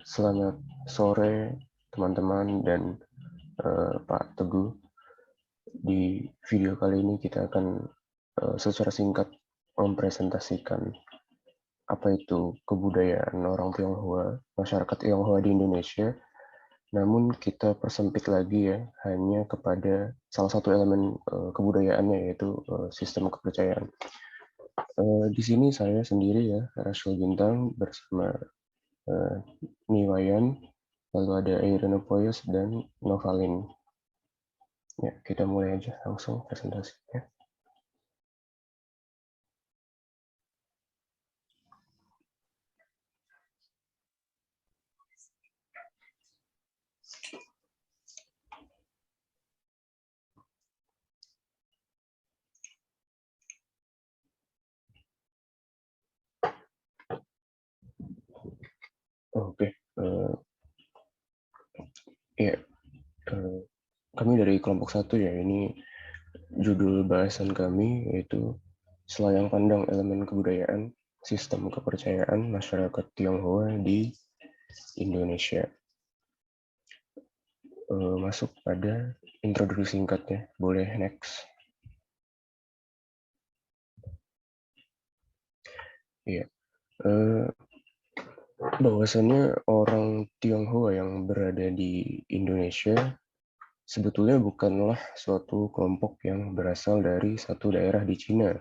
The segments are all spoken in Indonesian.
Selamat sore teman-teman dan Pak Teguh. Di video kali ini kita akan secara singkat mempresentasikan apa itu kebudayaan orang Tionghoa, masyarakat Tionghoa di Indonesia. Namun kita persempit lagi ya, hanya kepada salah satu elemen kebudayaannya, yaitu sistem kepercayaan. Di sini saya sendiri ya, Rashul Bintang bersama Niwayan, lalu ada Irina Poyos dan Novalin. Ya, kita mulai aja langsung presentasinya. Oke, ya, kami dari kelompok 1 ya, ini judul bahasan kami yaitu Selayang Pandang Elemen Kebudayaan, Sistem Kepercayaan Masyarakat Tionghoa di Indonesia. Masuk pada introduksi singkatnya, boleh next. Ya, bahwasannya orang Tionghoa yang berada di Indonesia sebetulnya bukanlah suatu kelompok yang berasal dari satu daerah di Cina,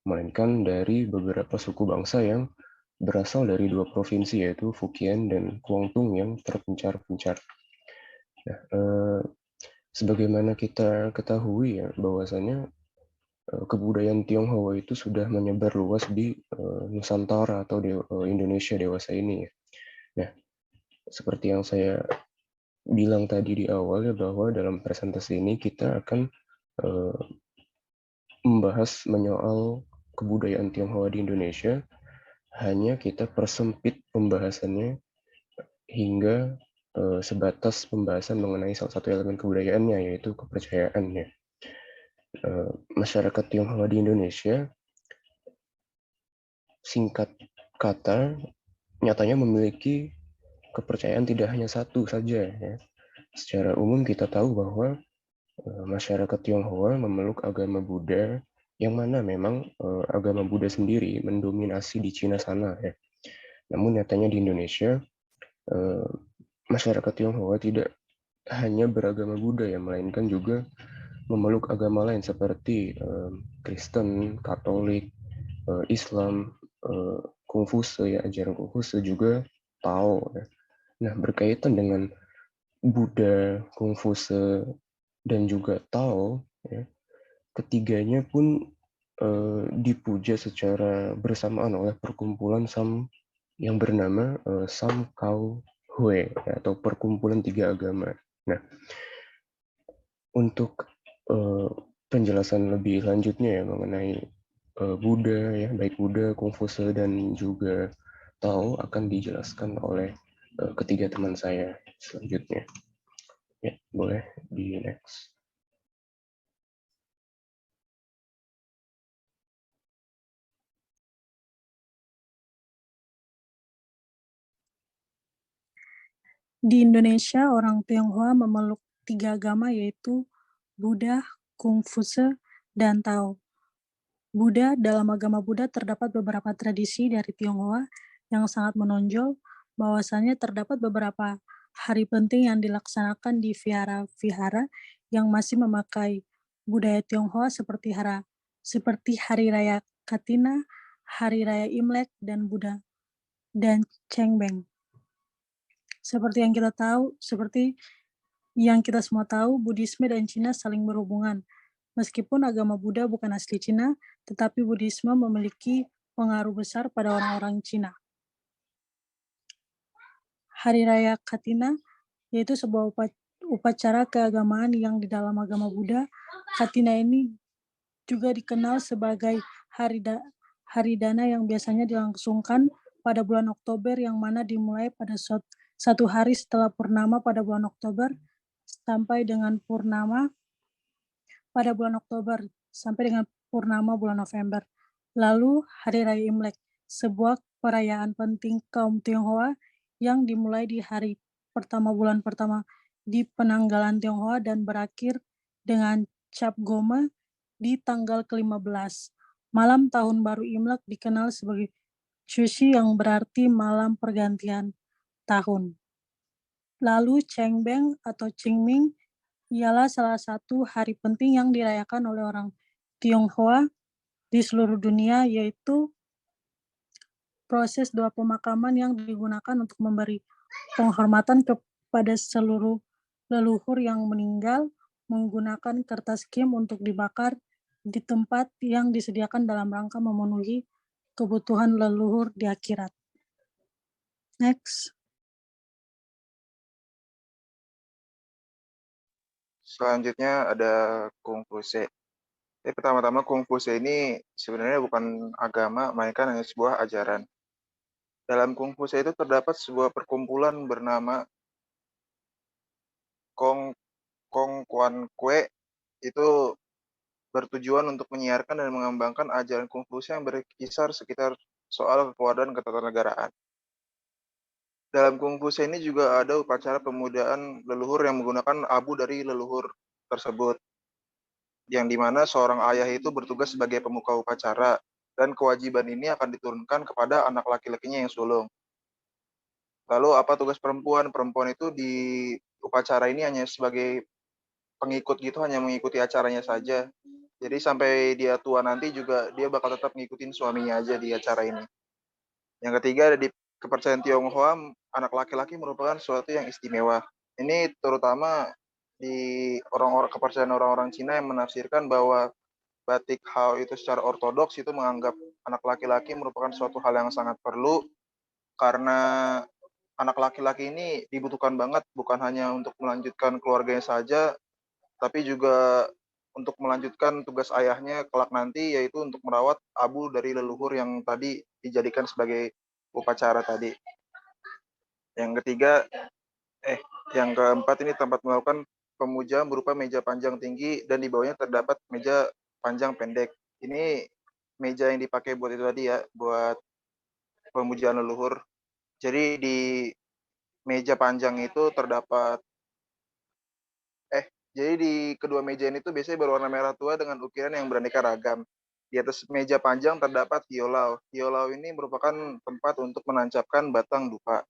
melainkan dari beberapa suku bangsa yang berasal dari dua provinsi, yaitu Fujian dan Guangdong yang terpencar-pencar. Nah, sebagaimana kita ketahui ya, bahwasanya kebudayaan Tionghoa itu sudah menyebar luas di Nusantara atau di Indonesia dewasa ini. Nah, seperti yang saya bilang tadi di awal ya, bahwa dalam presentasi ini kita akan membahas menyoal kebudayaan Tionghoa di Indonesia, hanya kita persempit pembahasannya hingga sebatas pembahasan mengenai salah satu elemen kebudayaannya, yaitu kepercayaannya. Masyarakat Tionghoa di Indonesia, singkat kata, nyatanya memiliki kepercayaan tidak hanya satu saja. Ya. Secara umum kita tahu bahwa masyarakat Tionghoa memeluk agama Buddha, yang mana memang agama Buddha sendiri mendominasi di Cina sana. Ya. Namun nyatanya di Indonesia, masyarakat Tionghoa tidak hanya beragama Buddha ya, melainkan juga memeluk agama lain seperti Kristen, Katolik, Islam, Konghucu ya, ajaran Konghucu, juga Tao. Ya. Nah, berkaitan dengan Buddha, Konghucu, dan juga Tao, ya, ketiganya pun dipuja secara bersamaan oleh perkumpulan Sam yang bernama Sam Kau Hue, ya, atau perkumpulan tiga agama. Nah, untuk penjelasan lebih lanjutnya ya mengenai Buddha ya, baik Buddha, Konghucu, dan juga Tao akan dijelaskan oleh ketiga teman saya selanjutnya. Ya, boleh di next. Di Indonesia, orang Tionghoa memeluk 3 agama, yaitu Buddha, Konghucu, dan Tao. Dalam agama Buddha terdapat beberapa tradisi dari Tionghoa yang sangat menonjol, bahwasannya terdapat beberapa hari penting yang dilaksanakan di vihara-vihara yang masih memakai budaya Tionghoa seperti Hari Raya Katina, Hari Raya Imlek, dan Chengbeng. Seperti yang kita semua tahu, Buddhisme dan Cina saling berhubungan. Meskipun agama Buddha bukan asli Cina, tetapi Buddhisme memiliki pengaruh besar pada orang-orang Cina. Hari Raya Katina yaitu sebuah upacara keagamaan yang di dalam agama Buddha. Katina ini juga dikenal sebagai hari dana yang biasanya dilangsungkan pada bulan Oktober, yang mana dimulai pada satu hari setelah purnama pada bulan Oktober sampai dengan purnama pada bulan Oktober sampai dengan purnama bulan November. Lalu Hari Raya Imlek, sebuah perayaan penting kaum Tionghoa yang dimulai di hari pertama bulan pertama di penanggalan Tionghoa dan berakhir dengan Cap Goma di tanggal ke-15. Malam Tahun Baru Imlek dikenal sebagai Chushi yang berarti malam pergantian tahun. Lalu Chengbeng atau Qingming ialah salah satu hari penting yang dirayakan oleh orang Tionghoa di seluruh dunia, yaitu proses doa pemakaman yang digunakan untuk memberi penghormatan kepada seluruh leluhur yang meninggal menggunakan kertas kim untuk dibakar di tempat yang disediakan dalam rangka memenuhi kebutuhan leluhur di akhirat. Next. Selanjutnya ada Kungfuse. Jadi pertama-tama Kungfuse ini sebenarnya bukan agama, melainkan hanya sebuah ajaran. Dalam Kungfuse itu terdapat sebuah perkumpulan bernama Kong Kuan Kue, itu bertujuan untuk menyiarkan dan mengembangkan ajaran Kungfuse yang berkisar sekitar soal kekeluargaan ketatanegaraan. Dalam Kungfuse ini juga ada upacara pemudaan leluhur yang menggunakan abu dari leluhur tersebut, yang dimana seorang ayah itu bertugas sebagai pemuka upacara, dan kewajiban ini akan diturunkan kepada anak laki-lakinya yang sulung. Lalu apa tugas perempuan? Perempuan itu di upacara ini hanya sebagai pengikut gitu, hanya mengikuti acaranya saja. Jadi sampai dia tua nanti juga dia bakal tetap ngikutin suaminya aja di acara ini. Yang ketiga ada di kepercayaan Tionghoa, anak laki-laki merupakan sesuatu yang istimewa. Ini terutama di orang-orang kepercayaan orang-orang Cina yang menafsirkan bahwa batik Hao itu secara ortodoks itu menganggap anak laki-laki merupakan suatu hal yang sangat perlu, karena anak laki-laki ini dibutuhkan banget bukan hanya untuk melanjutkan keluarganya saja, tapi juga untuk melanjutkan tugas ayahnya kelak nanti, yaitu untuk merawat abu dari leluhur yang tadi dijadikan sebagai upacara tadi. Yang ketiga, yang keempat ini tempat melakukan pemujaan berupa meja panjang tinggi dan di bawahnya terdapat meja panjang pendek. Ini meja yang dipakai buat itu tadi ya, buat pemujaan leluhur. Jadi di meja panjang itu terdapat jadi di kedua meja ini tuh biasanya berwarna merah tua dengan ukiran yang beraneka ragam. Di atas meja panjang terdapat hiolau. Hiolau ini merupakan tempat untuk menancapkan batang dupa.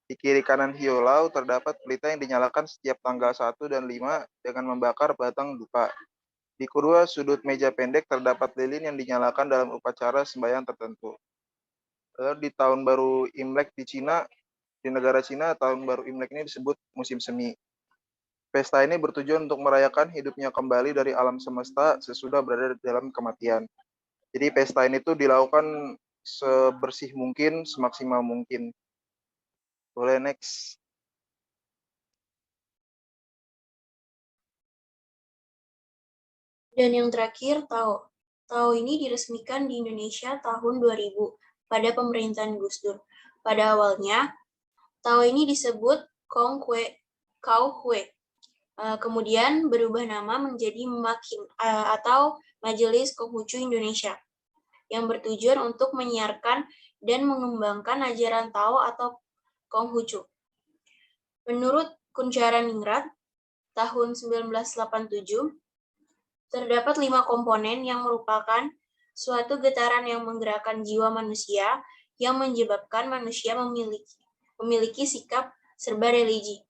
Di kiri kanan hiolau terdapat pelita yang dinyalakan setiap tanggal 1 dan 5 dengan membakar batang dupa. Di kedua sudut meja pendek terdapat lilin yang dinyalakan dalam upacara sembahyang tertentu. Lalu di tahun baru Imlek di Cina, di negara Cina, tahun baru Imlek ini disebut musim semi. Pesta ini bertujuan untuk merayakan hidupnya kembali dari alam semesta sesudah berada dalam kematian. Jadi pesta ini tuh dilakukan sebersih mungkin, semaksimal mungkin. Boleh next. Dan yang terakhir, Tao. Tao ini diresmikan di Indonesia tahun 2000 pada pemerintahan Gus Dur. Pada awalnya, Tao ini disebut Kong Kue Kau Hue. Kemudian berubah nama menjadi Makin atau Majelis Konghucu Indonesia yang bertujuan untuk menyiarkan dan mengembangkan ajaran Tao atau Konghucu. Menurut Kunchara Ningrat tahun 1987, terdapat 5 komponen yang merupakan suatu getaran yang menggerakkan jiwa manusia yang menyebabkan manusia memiliki sikap serba religi.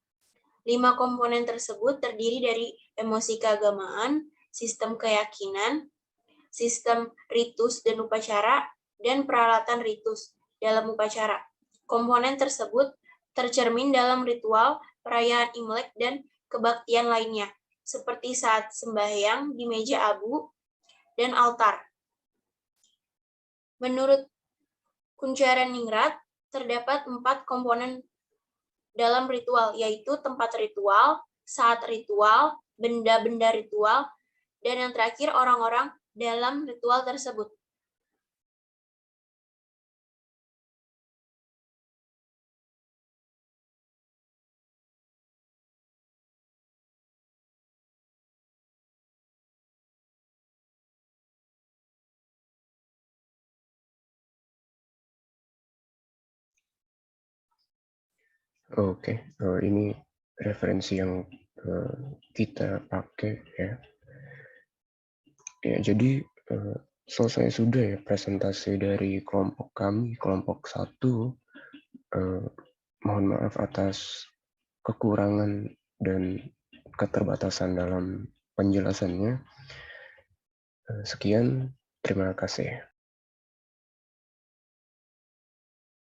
5 komponen tersebut terdiri dari emosi keagamaan, sistem keyakinan, sistem ritus dan upacara, dan peralatan ritus dalam upacara. Komponen tersebut tercermin dalam ritual, perayaan Imlek, dan kebaktian lainnya, seperti saat sembahyang di meja abu dan altar. Menurut Kunchara Ningrat, terdapat 4 komponen dalam ritual, yaitu tempat ritual, saat ritual, benda-benda ritual, dan yang terakhir orang-orang dalam ritual tersebut. Oke, ini referensi yang kita pakai ya. Ya, jadi selesai sudah ya presentasi dari kelompok kami, kelompok 1. Mohon maaf atas kekurangan dan keterbatasan dalam penjelasannya. Sekian, terima kasih.